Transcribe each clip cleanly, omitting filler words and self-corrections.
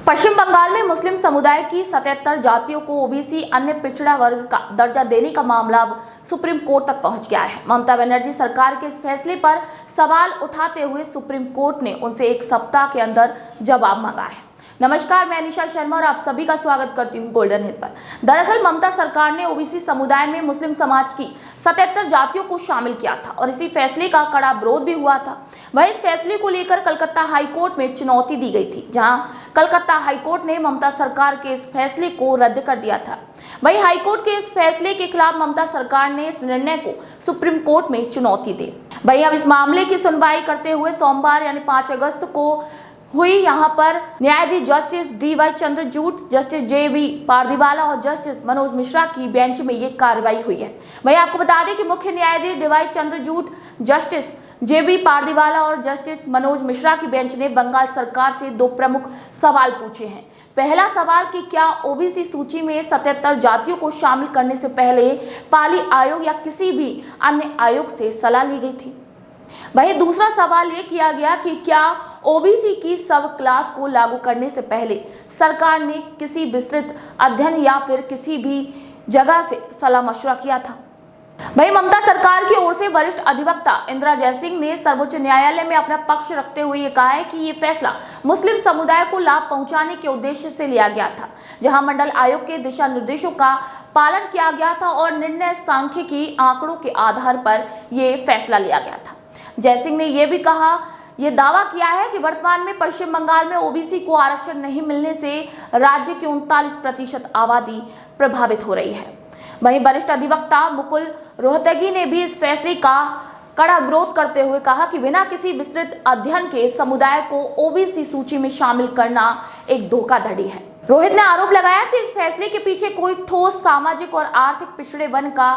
पश्चिम बंगाल में मुस्लिम समुदाय की 77 जातियों को ओबीसी अन्य पिछड़ा वर्ग का दर्जा देने का मामला अब सुप्रीम कोर्ट तक पहुंच गया है। ममता बनर्जी सरकार के इस फैसले पर सवाल उठाते हुए सुप्रीम कोर्ट ने उनसे एक सप्ताह के अंदर जवाब मांगा है। नमस्कार, मैं निशा शर्मा और आप सभी का स्वागत करती हूं गोल्डन हिल पर। दरअसल ममता सरकार ने ओबीसी समुदाय में मुस्लिम समाज की 77 जातियों को शामिल किया था और इसी फैसले का कड़ा विरोध भी हुआ था। वहीं इस फैसले को लेकर कलकत्ता हाईकोर्ट में चुनौती दी गई थी, जहां कलकत्ता हाईकोर्ट ने ममता सरकार के इस फैसले को रद्द कर दिया था। वहीं हाईकोर्ट के इस फैसले के खिलाफ ममता सरकार ने इस निर्णय को सुप्रीम कोर्ट में चुनौती दी। वहीं अब इस मामले की सुनवाई करते हुए सोमवार यानी 5 अगस्त को हुई यहाँ पर न्यायाधीश justice D.Y.. Chandrachud, justice JB. Pardiwala और जस्टिस मनोज मिश्रा की बेंच में ये कार्रवाई हुई है। वहीं आपको बता दें कि मुख्य न्यायाधीश D.Y.. Chandrachud, justice JB. Pardiwala और जस्टिस मनोज मिश्रा की बेंच ने बंगाल सरकार से 2 प्रमुख सवाल पूछे हैं। पहला सवाल कि क्या ओबीसी सूची में 77 जातियों को शामिल करने से पहले पाली आयोग या किसी भी अन्य आयोग से सलाह ली गई थी। वहीं दूसरा सवाल ये किया गया कि क्या ओबीसी की सब क्लास को लागू करने से पहले सरकार ने किसी विस्तृत अध्ययन या फिर किसी भी जगह से सलाह मशवरा किया था। वहीं ममता सरकार की ओर से वरिष्ठ अधिवक्ता इंदिरा जयसिंह ने सर्वोच्च न्यायालय में अपना पक्ष रखते हुए ये कहा है कि ये फैसला मुस्लिम समुदाय को लाभ पहुंचाने के उद्देश्य से लिया गया था, जहां मंडल आयोग के दिशा निर्देशों का पालन किया गया था और निर्णय सांख्यिकी आंकड़ों के आधार पर ये फैसला लिया गया था। जयसिंह ने यह भी कहा, यह दावा किया है कि वर्तमान में पश्चिम बंगाल में ओबीसी को आरक्षण नहीं मिलने से राज्य की 39% आबादी प्रभावित हो रही है। वहीं वरिष्ठ अधिवक्ता मुकुल रोहतगी ने भी इस फैसले का कड़ा विरोध करते हुए कहा कि बिना किसी विस्तृत अध्ययन के समुदाय को ओबीसी सूची में शामिल करना एक धोखाधड़ी है। रोहित ने आरोप लगाया कि इस फैसले के पीछे कोई ठोस सामाजिक और आर्थिक पिछड़े वर्ग का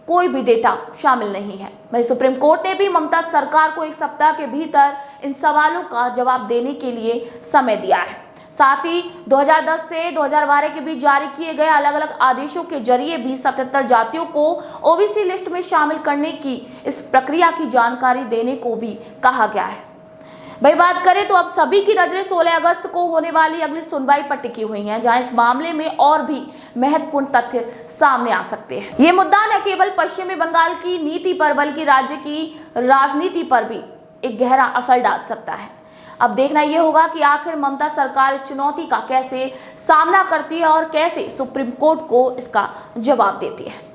कोई भी डेटा शामिल नहीं है। वहीं सुप्रीम कोर्ट ने भी ममता सरकार को 1 सप्ताह के भीतर इन सवालों का जवाब देने के लिए समय दिया है। साथ ही 2010 से 2012 के बीच जारी किए गए अलग अलग आदेशों के जरिए भी 77 जातियों को ओबीसी लिस्ट में शामिल करने की इस प्रक्रिया की जानकारी देने को भी कहा गया है। भाई बात करें तो अब सभी की नजरें 16 अगस्त को होने वाली अगली सुनवाई पर टिकी हुई हैं, जहां इस मामले में और भी महत्वपूर्ण तथ्य सामने आ सकते हैं। ये मुद्दा न केवल पश्चिमी बंगाल की नीति पर बल्कि राज्य की राजनीति पर भी एक गहरा असर डाल सकता है। अब देखना यह होगा कि आखिर ममता सरकार इस चुनौती का कैसे सामना करती है और कैसे सुप्रीम कोर्ट को इसका जवाब देती है।